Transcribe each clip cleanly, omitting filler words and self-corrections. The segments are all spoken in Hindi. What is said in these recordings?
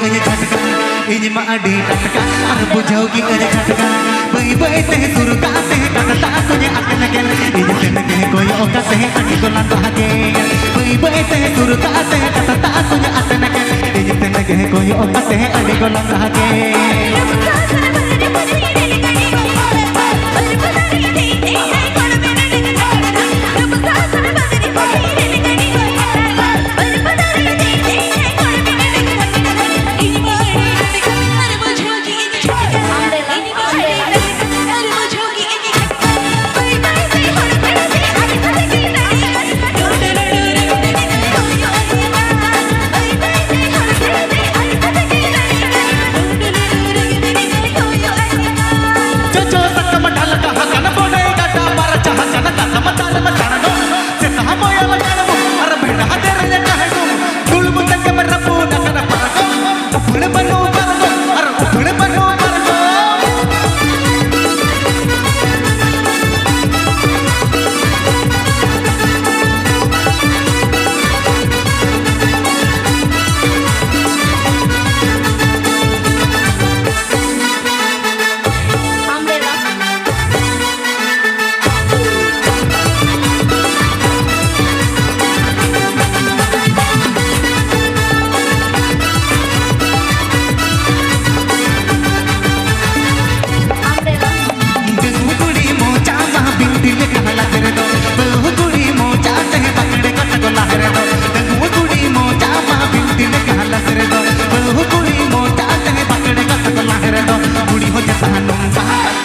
अरे झटका इन माडी टटका और बुझोगी अरे झटका बई बई ते सुरकाते कटता तुझे अकन के इन तन के कोई औकात है अनी गोला के बई बई ते सुरकाते कटता तुझे अकन के इन तन के कोई औकात है अनी गोला के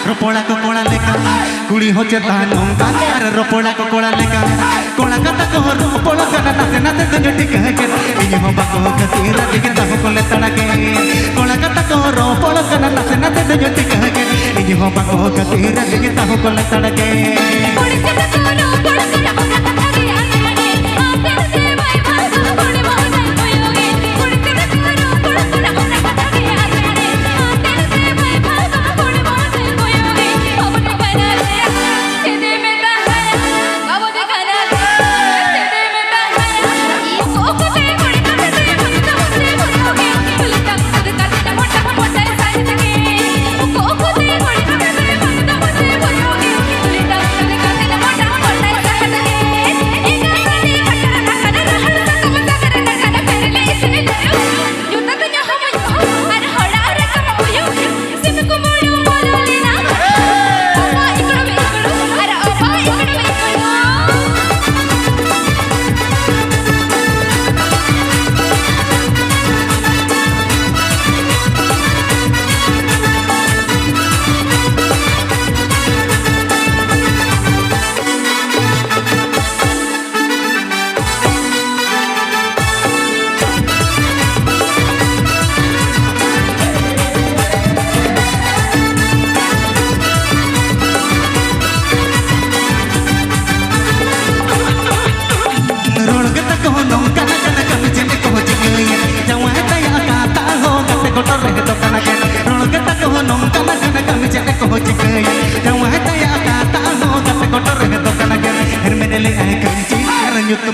रोपोड़ा को कोड़ा लेका कुड़ी हो चेता नोंका अरे रोपोड़ा को कोड़ा लेका कोड़ा कता को रोपोड़ा कना नाते नाते तुझे टिका के इन हो बाको कतीरा टिके ता को ले तड़के कोड़ा कता को रोपोड़ा कना नाते नाते तुझे टिका के इन हो बाको कतीरा टिके ता को ले तड़के कोड़ी कता को रोपोड़ा कना कता के आने आते से भाई भाई कोड़ी मोहन कोयोगे कोड़ी कता को रोपोड़ा कना कता के आने आते से भाई भाई कोड़ी मोहन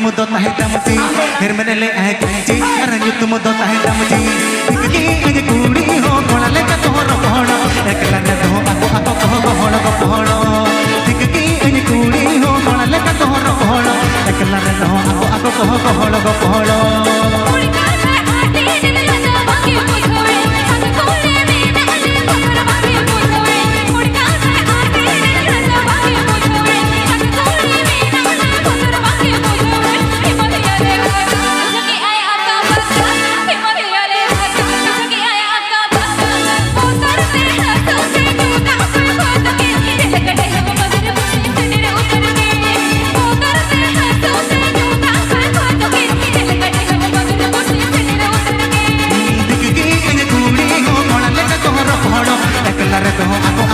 मुद्दो ताहे दमची फिर मैंने ले आए कंची रंजुत मुद्दो ताहे दमची की एक कुड़ी हो कोला ले का तोरो पहड़ो एकला ने दो आको आको कहो पहड़ो को पहड़ो की एक कुड़ी हो कोला ले का तोरो पहड़ो एकला ने दो आको आको कहो पहड़ो को पहड़ो Aku